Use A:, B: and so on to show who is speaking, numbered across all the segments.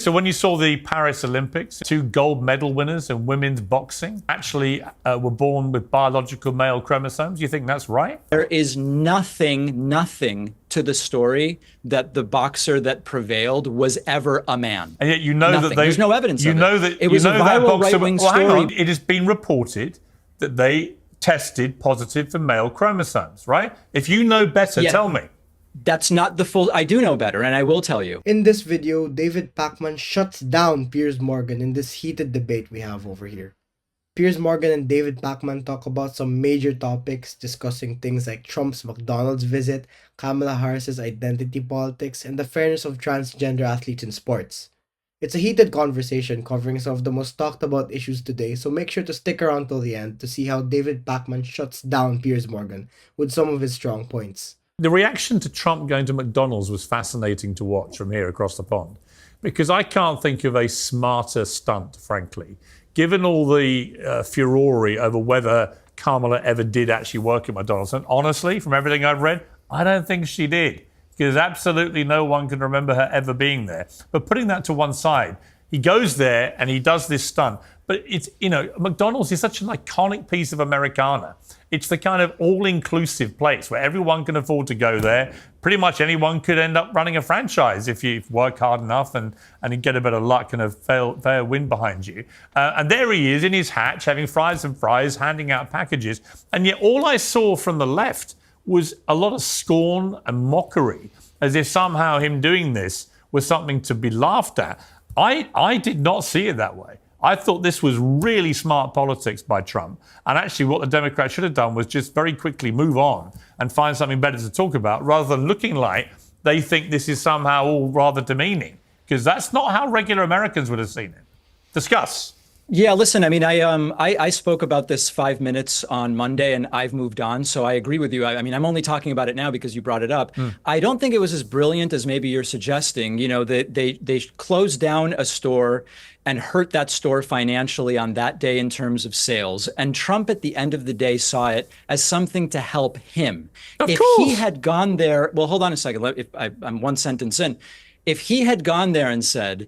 A: So when you saw the Paris Olympics, 2 gold medal winners in women's boxing actually were born with biological male chromosomes, you think that's right?
B: There is nothing to the story that the boxer that prevailed was ever a man.
A: And yet you know
B: nothing.
A: that they...
B: There's no evidence of it.
A: It was
B: a viral right-wing story.
A: Hang on. It has been reported that they tested positive for male chromosomes, right? If you know better, tell me.
B: That's not the full... I do know better, and I will tell you.
C: In this video, David Pakman shuts down Piers Morgan in this heated debate we have over here. Piers Morgan and David Pakman talk about some major topics, discussing things like Trump's McDonald's visit, Kamala Harris's identity politics, and the fairness of transgender athletes in sports. It's a heated conversation covering some of the most talked about issues today, so make sure to stick around till the end to see how David Pakman shuts down Piers Morgan with some of his strong points.
A: The reaction to Trump going to McDonald's was fascinating to watch from here across the pond, because I can't think of a smarter stunt, frankly, given all the furore over whether Kamala ever did actually work at McDonald's. And honestly, from everything I've read, I don't think she did, because absolutely no one can remember her ever being there. But putting that to one side, he goes there and he does this stunt. But it's, you know, McDonald's is such an iconic piece of Americana. It's the kind of all-inclusive place where everyone can afford to go there. Pretty much anyone could end up running a franchise if you work hard enough and you get a bit of luck and a fair wind behind you. And there he is in his hatch, having fries and fries, handing out packages. And yet all I saw from the left was a lot of scorn and mockery, as if somehow him doing this was something to be laughed at. I did not see it that way. I thought this was really smart politics by Trump. And actually what the Democrats should have done was just very quickly move on and find something better to talk about, rather than looking like they think this is somehow all rather demeaning, because that's not how regular Americans would have seen it. Discuss.
B: Yeah, listen, I mean, I spoke about this 5 minutes on Monday and I've moved on. So I agree with you. I mean, I'm only talking about it now because you brought it up. I don't think it was as brilliant as maybe you're suggesting. You know, they closed down a store and hurt that store financially on that day in terms of sales. And Trump at the end of the day saw it as something to help him. If he had gone there, well, hold on a second. I'm one sentence in. If he had gone there and said,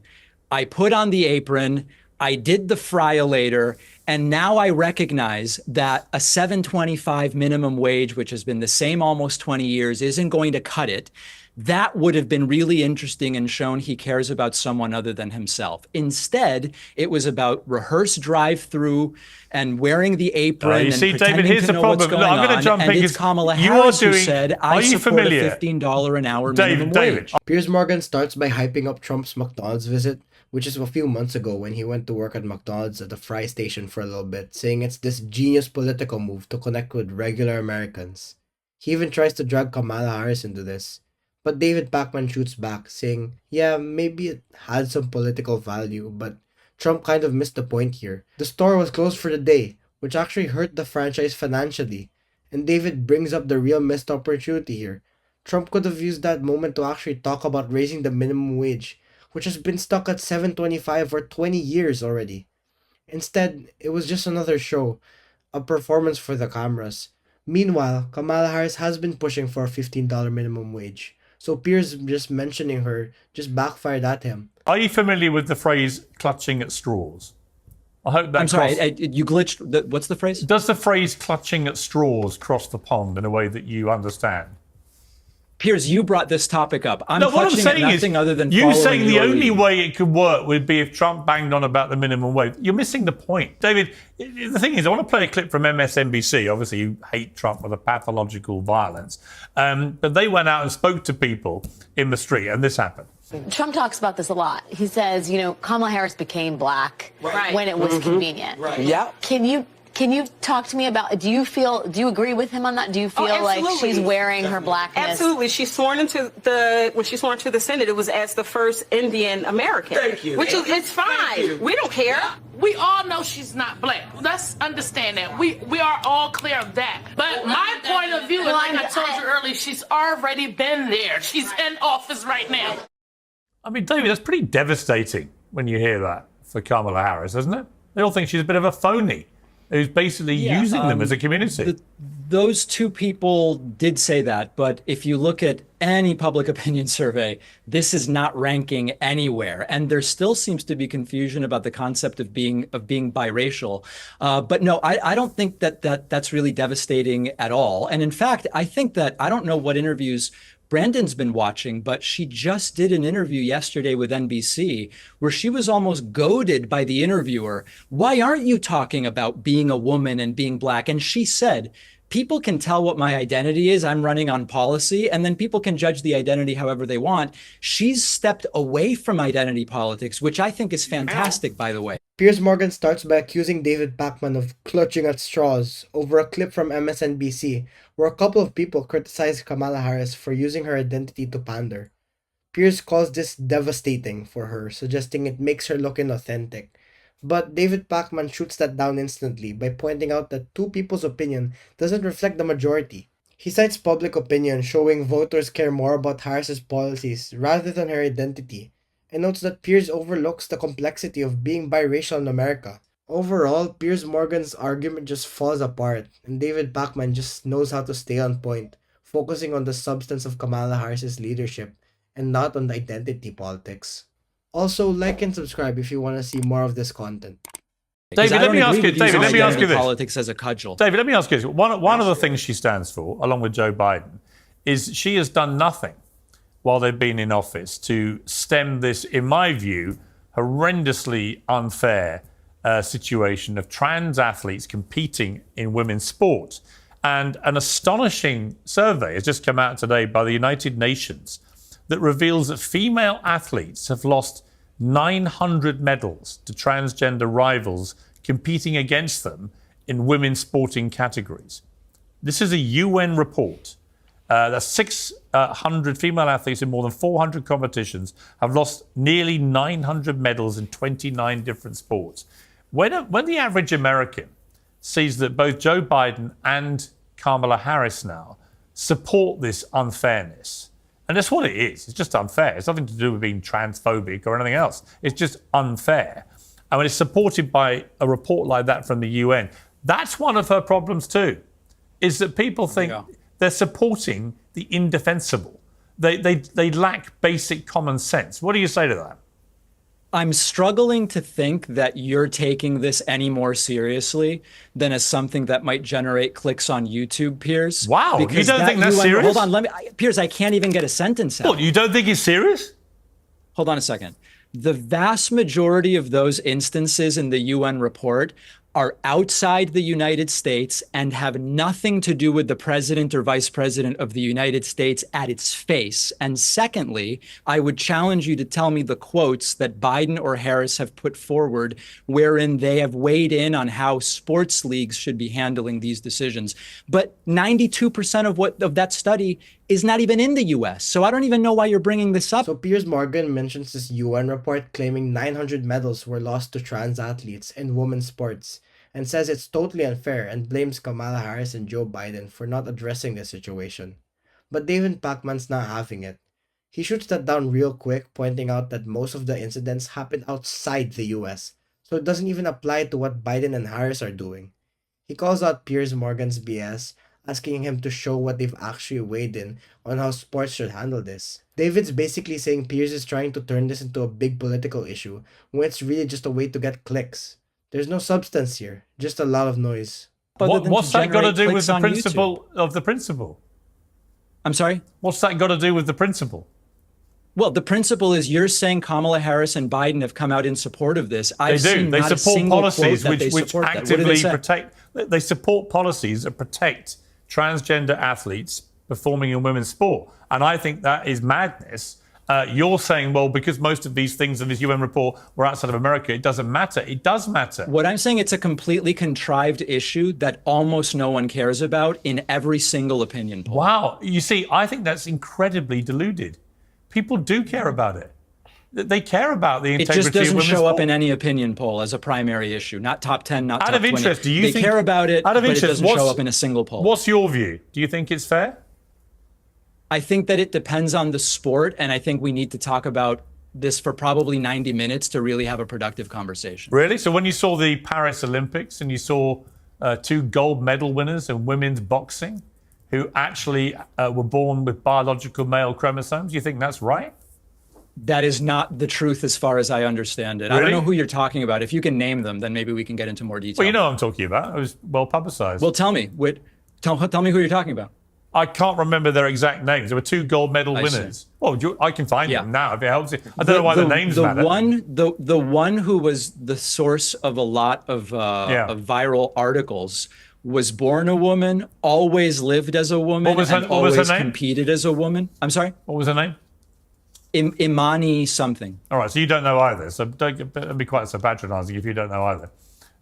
B: I put on the apron, I did the fry-o-later, and now I recognize that a $7.25 minimum wage, which has been the same almost 20 years, isn't going to cut it. That would have been really interesting and shown he cares about someone other than himself. Instead, it was about rehearsed drive-through and wearing the apron and pretending
A: David, here's
B: to know what's going on.
A: I'm jump
B: and
A: in
B: it's Kamala Harris who said, I support a
A: familiar?
B: $15 an hour minimum wage.
C: Piers Morgan starts by hyping up Trump's McDonald's visit, which is a few months ago when he went to work at McDonald's at the fry station for a little bit, saying it's this genius political move to connect with regular Americans. He even tries to drag Kamala Harris into this. But David Pakman shoots back, saying, yeah, maybe it had some political value, but Trump kind of missed the point here. The store was closed for the day, which actually hurt the franchise financially. And David brings up the real missed opportunity here. Trump could have used that moment to actually talk about raising the minimum wage, which has been stuck at $7.25 for 20 years already. Instead, it was just another show, a performance for the cameras. Meanwhile, Kamala Harris has been pushing for a $15 minimum wage. So Piers just mentioning her just backfired at him.
A: Are you familiar with the phrase clutching at straws? I hope that
B: I'm sorry, you glitched. What's the phrase?
A: Does the phrase clutching at straws cross the pond in a way that you understand?
B: Piers, you brought this topic up.
A: No, what I'm saying is,
B: other than
A: you saying the only
B: lead.
A: way it could work would be if Trump banged on about the minimum wage. You're missing the point. David, the thing is, I want to play a clip from MSNBC. Obviously, you hate Trump with a pathological violence. But they went out and spoke to people in the street, and this happened.
D: Trump talks about this a lot. He says, you know, Kamala Harris became black when it was convenient.
E: Yeah.
D: Can you talk to me about, do you agree with him on that? Do you feel like she's wearing her blackness?
E: Absolutely. She's sworn into when she sworn to the Senate, it was as the first Indian American.
F: Thank you.
E: Which is, it's fine. We don't care.
F: We all know she's not black. Let's understand that. We are all clear of that. But my point of view, and like I told you earlier, she's already been there. She's in office right now.
A: I mean, David, that's pretty devastating when you hear that for Kamala Harris, isn't it? They all think she's a bit of a phony. who's basically using them as a community.
B: Those two people did say that, but if you look at any public opinion survey, this is not ranking anywhere. And there still seems to be confusion about the concept of being biracial. But no, I don't think that's really devastating at all. And in fact, I think that, I don't know what interviews Brandon's been watching, but she just did an interview yesterday with NBC where she was almost goaded by the interviewer. Why aren't you talking about being a woman and being Black? And she said, people can tell what my identity is. I'm running on policy, and then people can judge the identity however they want. She's stepped away from identity politics, which I think is fantastic, by the way.
C: Piers Morgan starts by accusing David Pakman of clutching at straws over a clip from MSNBC where a couple of people criticized Kamala Harris for using her identity to pander. Piers calls this devastating for her, suggesting it makes her look inauthentic. But David Pakman shoots that down instantly by pointing out that two people's opinion doesn't reflect the majority. He cites public opinion showing voters care more about Harris's policies rather than her identity, and notes that Piers overlooks the complexity of being biracial in America. Overall, Piers Morgan's argument just falls apart, and David Pakman just knows how to stay on point, focusing on the substance of Kamala Harris's leadership and not on the identity politics. Also, like and subscribe if you want to see more of this content.
A: David, let me ask you this.
B: Politics as a cudgel.
A: David, let me ask you this. One of the things she stands for, along with Joe Biden, is she has done nothing while they've been in office to stem this, in my view, horrendously unfair situation of trans athletes competing in women's sport. And an astonishing survey has just come out today by the United Nations that reveals that female athletes have lost 900 medals to transgender rivals competing against them in women's sporting categories. This is a UN report. That's 600 female athletes in more than 400 competitions have lost nearly 900 medals in 29 different sports. When the average American sees that both Joe Biden and Kamala Harris now support this unfairness, and that's what it is. It's just unfair. It's nothing to do with being transphobic or anything else. It's just unfair. And when it's supported by a report like that from the UN, that's one of her problems too, is that people think they're supporting the indefensible. They lack basic common sense. What do you say to that?
B: I'm struggling to think that you're taking this any more seriously than as something that might generate clicks on YouTube, Piers.
A: Wow, you don't think that's serious?
B: Hold on, Piers, I can't even get a sentence out.
A: What, you don't think it's serious?
B: Hold on a second. The vast majority of those instances in the UN report are outside the United States and have nothing to do with the president or vice president of the United States at its face. And secondly, I would challenge you to tell me the quotes that Biden or Harris have put forward wherein they have weighed in on how sports leagues should be handling these decisions. But 92% of that study is not even in the US. So I don't even know why you're bringing this up.
C: So Piers Morgan mentions this UN report claiming 900 medals were lost to trans athletes in women's sports and says it's totally unfair and blames Kamala Harris and Joe Biden for not addressing the situation. But David Pakman's not having it. He shoots that down real quick, pointing out that most of the incidents happened outside the US, so it doesn't even apply to what Biden and Harris are doing. He calls out Piers Morgan's BS, asking him to show what they've actually weighed in on how sports should handle this. David's basically saying Piers is trying to turn this into a big political issue when it's really just a way to get clicks. There's no substance here, just a lot of noise.
A: What's that got to do with the principle of the principle?
B: I'm sorry?
A: What's that got to do with the principle?
B: Well, the principle is you're saying Kamala Harris and Biden have come out in support of this.
A: They do. They support policies which actively protect. They support policies that protect transgender athletes performing in women's sport. And I think that is madness. You're saying, well, because most of these things in this UN report were outside of America, it doesn't matter. It does matter.
B: What I'm saying, it's a completely contrived issue that almost no one cares about in every single opinion poll.
A: Wow. You see, I think that's incredibly deluded. People do care about it. They care about the integrity of women's sport.
B: It just doesn't show up in any opinion poll as a primary issue. Not top 10, not top 20.
A: Out of interest, do you think...
B: They care about it, but it doesn't show up in a single poll.
A: What's your view? Do you think it's fair?
B: I think that it depends on the sport, and I think we need to talk about this for probably 90 minutes to really have a productive conversation.
A: Really? So when you saw the Paris Olympics and you saw two gold medal winners in women's boxing who actually were born with biological male chromosomes. You think that's right?
B: That is not the truth as far as I understand it. I
A: Really?
B: don't know who you're talking about. If you can name them, then maybe we can get into more detail.
A: Well, you know what I'm talking about. It was well publicized.
B: Well, tell me. Tell me who you're talking about.
A: I can't remember their exact names. There were two gold medal winners. Well, I can find them now if it helps you. I don't know why the names matter.
B: The one who was the source of a lot of viral articles was born a woman, always lived as a woman, and always competed as a woman. I'm sorry?
A: What was her name?
B: Imani something.
A: All right, so you don't know either. So don't be quite so patronizing if you don't know either.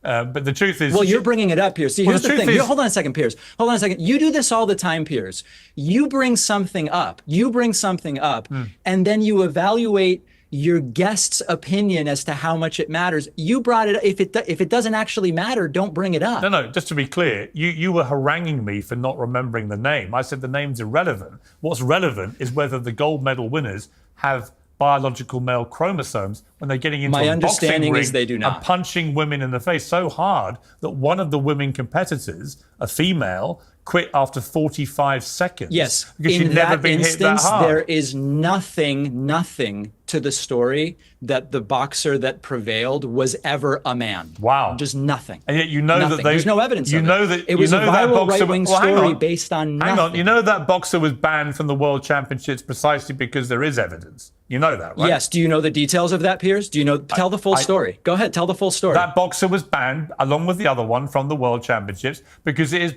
A: But the truth is...
B: Well, you're bringing it up, Piers. See, here's the thing. Hold on a second, Piers. Hold on a second. You do this all the time, Piers. You bring something up. And then you evaluate your guest's opinion as to how much it matters. You brought it up. If it doesn't actually matter, don't bring it up.
A: No, just to be clear, you were haranguing me for not remembering the name. I said the name's irrelevant. What's relevant is whether the gold medal winners have biological male chromosomes when they're getting into a boxing ring
B: they do not.
A: and punching women in the face so hard that one of the women competitors, a female, quit after 45 seconds.
B: Yes,
A: because she'd never been hit that hard.
B: There is nothing to the story that the boxer that prevailed was ever a man.
A: Wow.
B: Just nothing.
A: And yet you know that
B: there's no evidence of it. It was a viral right-wing story based on nothing.
A: Hang on, you know that boxer was banned from the World Championships precisely because there is evidence. You know that, right?
B: Yes. Do you know the details of that, Piers? Do you know? Tell the full story. Go ahead, tell the full story.
A: That boxer was banned, along with the other one, from the World Championships because it has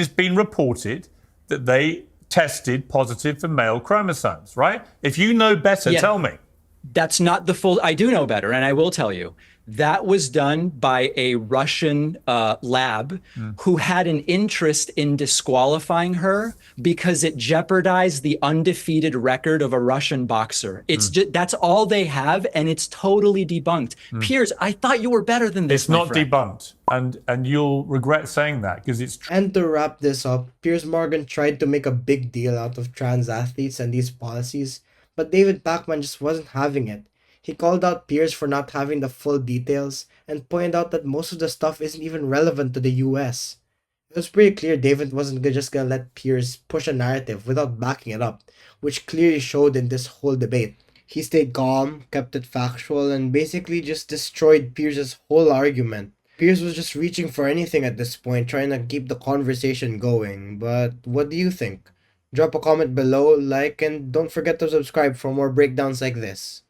A: been reported that they tested positive for male chromosomes, right? If you know better, tell me.
B: That's not the full... I do know better, and I will tell you. That was done by a Russian lab who had an interest in disqualifying her because it jeopardized the undefeated record of a Russian boxer. It's just, that's all they have, and it's totally debunked. Piers, I thought you were better than this.
A: It's not debunked, and you'll regret saying that because it's...
C: And to wrap this up, Piers Morgan tried to make a big deal out of trans athletes and these policies, but David Pakman just wasn't having it. He called out Piers for not having the full details and pointed out that most of the stuff isn't even relevant to the US. It was pretty clear David wasn't just gonna let Piers push a narrative without backing it up, which clearly showed in this whole debate. He stayed calm, kept it factual, and basically just destroyed Piers' whole argument. Piers was just reaching for anything at this point, trying to keep the conversation going. But what do you think? Drop a comment below, like, and don't forget to subscribe for more breakdowns like this.